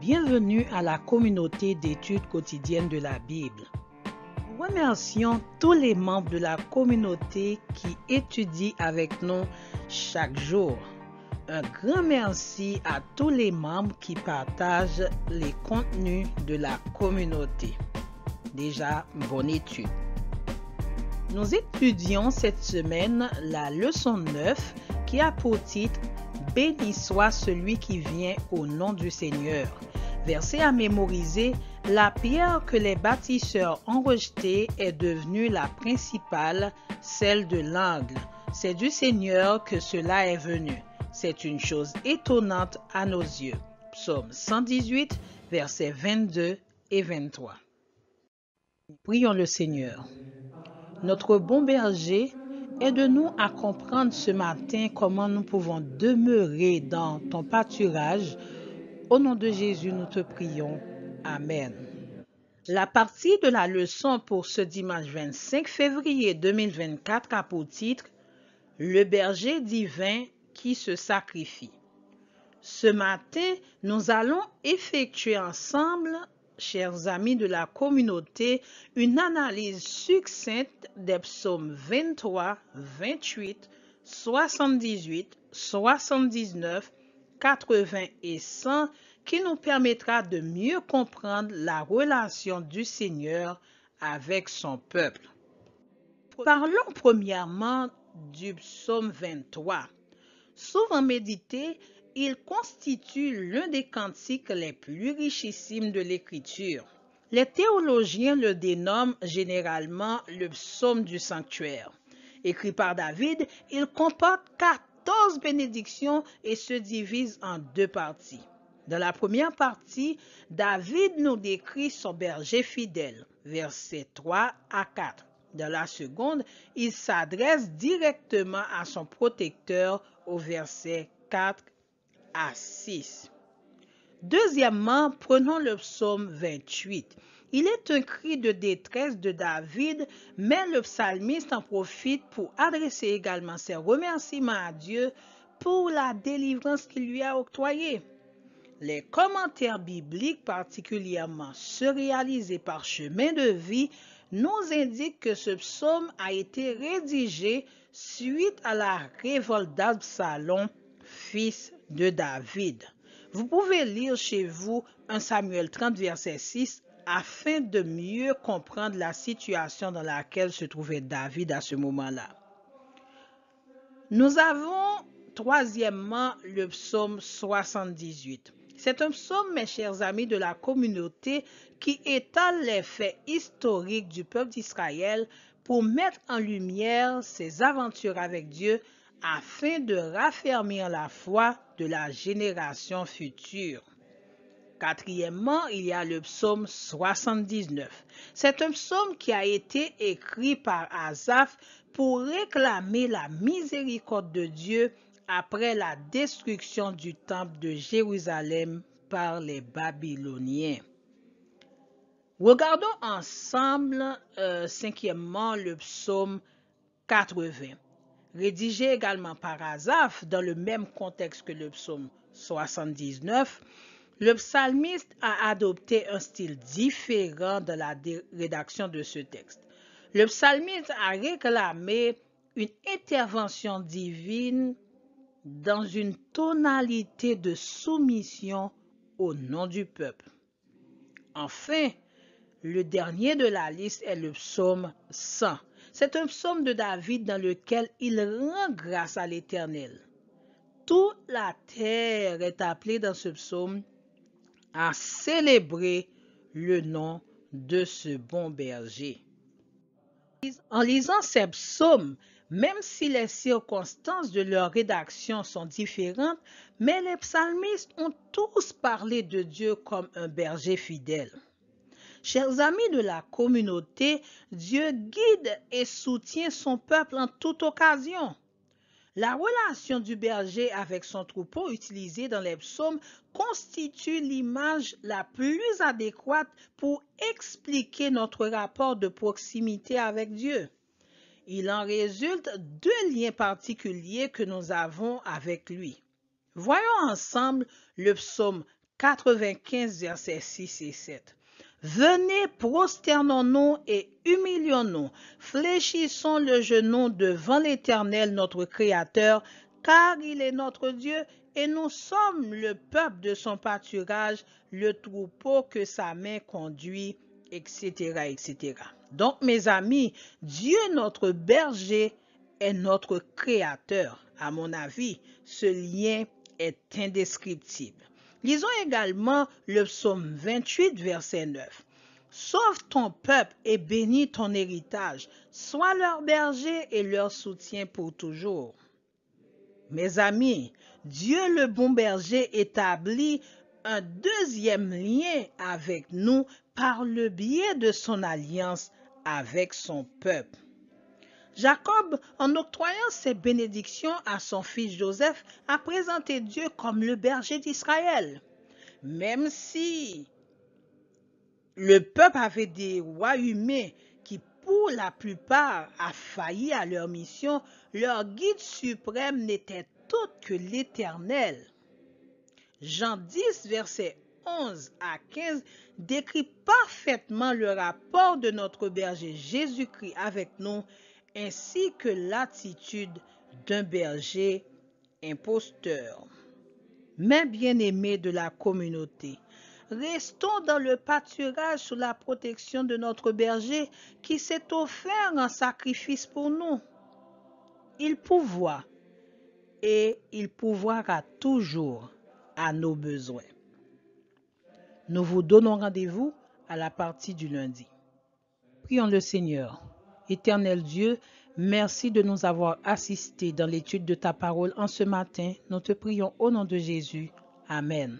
Bienvenue à la communauté d'études quotidiennes de la Bible. Nous remercions tous les membres de la communauté qui étudient avec nous chaque jour. Un grand merci à tous les membres qui partagent les contenus de la communauté. Déjà, bonne étude. Nous étudions cette semaine la leçon 9 qui a pour titre « Béni soit celui qui vient au nom du Seigneur ». Verset à mémoriser, la pierre que les bâtisseurs ont rejetée est devenue la principale, celle de l'angle. C'est du Seigneur que cela est venu. C'est une chose étonnante à nos yeux. Psaume 118, versets 22 et 23. Prions le Seigneur. Notre bon berger, aide-nous à comprendre ce matin comment nous pouvons demeurer dans ton pâturage. Au nom de Jésus, nous te prions. Amen. La partie de la leçon pour ce dimanche 25 février 2024 a pour titre « Le berger divin qui se sacrifie ». Ce matin, nous allons effectuer ensemble, chers amis de la communauté, une analyse succincte des psaumes 23, 28, 78, 79, 80 et 100 qui nous permettra de mieux comprendre la relation du Seigneur avec son peuple. Parlons premièrement du psaume 23. Souvent médité, il constitue l'un des cantiques les plus richissimes de l'Écriture. Les théologiens le dénomment généralement le psaume du sanctuaire. Écrit par David, il comporte 14 bénédictions et se divise en deux parties. Dans la première partie, David nous décrit son berger fidèle, versets 3 à 4. Dans la seconde, il s'adresse directement à son protecteur au verset 4 à 6. Deuxièmement, prenons le psaume 28. Il est un cri de détresse de David, mais le psalmiste en profite pour adresser également ses remerciements à Dieu pour la délivrance qu'il lui a octroyée. Les commentaires bibliques, particulièrement ceux réalisés par Chemin de Vie, nous indiquent que ce psaume a été rédigé suite à la révolte d'Absalom, fils de David. Vous pouvez lire chez vous 1 Samuel 30, verset 6, afin de mieux comprendre la situation dans laquelle se trouvait David à ce moment-là. Nous avons troisièmement le psaume 78. C'est un psaume, mes chers amis de la communauté, qui étale les faits historiques du peuple d'Israël pour mettre en lumière ses aventures avec Dieu afin de raffermir la foi de la génération future. Quatrièmement, il y a le psaume 79. C'est un psaume qui a été écrit par Asaph pour réclamer la miséricorde de Dieu après la destruction du temple de Jérusalem par les Babyloniens. Regardons ensemble, cinquièmement, le psaume 80. Rédigé également par Asaph dans le même contexte que le psaume 79, le psalmiste a adopté un style différent dans la rédaction de ce texte. Le psalmiste a réclamé une intervention divine dans une tonalité de soumission au nom du peuple. Enfin, le dernier de la liste est le psaume 100. C'est un psaume de David dans lequel il rend grâce à l'Éternel. Toute la terre est appelée dans ce psaume à célébrer le nom de ce bon berger. En lisant ces psaumes, même si les circonstances de leur rédaction sont différentes, mais les psalmistes ont tous parlé de Dieu comme un berger fidèle. Chers amis de la communauté, Dieu guide et soutient son peuple en toute occasion. La relation du berger avec son troupeau utilisée dans les psaumes constitue l'image la plus adéquate pour expliquer notre rapport de proximité avec Dieu. Il en résulte deux liens particuliers que nous avons avec lui. Voyons ensemble le psaume 95, versets 6 et 7. Venez, prosternons-nous et humilions-nous, fléchissons le genou devant l'Éternel notre Créateur, car il est notre Dieu et nous sommes le peuple de son pâturage, le troupeau que sa main conduit, etc., etc. Donc, mes amis, Dieu notre berger est notre Créateur. À mon avis, ce lien est indescriptible. Lisons également le psaume 28, verset 9. Sauve ton peuple et bénis ton héritage. Sois leur berger et leur soutien pour toujours. Mes amis, Dieu le bon berger établit un deuxième lien avec nous par le biais de son alliance avec son peuple. Jacob, en octroyant ses bénédictions à son fils Joseph, a présenté Dieu comme le berger d'Israël. Même si le peuple avait des rois humains qui, pour la plupart, a failli à leur mission, leur guide suprême n'était autre que l'Éternel. Jean 10, versets 11 à 15 décrit parfaitement le rapport de notre berger Jésus-Christ avec nous, ainsi que l'attitude d'un berger imposteur. Mes bien-aimés de la communauté, restons dans le pâturage sous la protection de notre berger qui s'est offert en sacrifice pour nous. Il pourvoit et il pourvoira toujours à nos besoins. Nous vous donnons rendez-vous à la partie du lundi. Prions le Seigneur. Éternel Dieu, merci de nous avoir assistés dans l'étude de ta parole en ce matin. Nous te prions au nom de Jésus. Amen.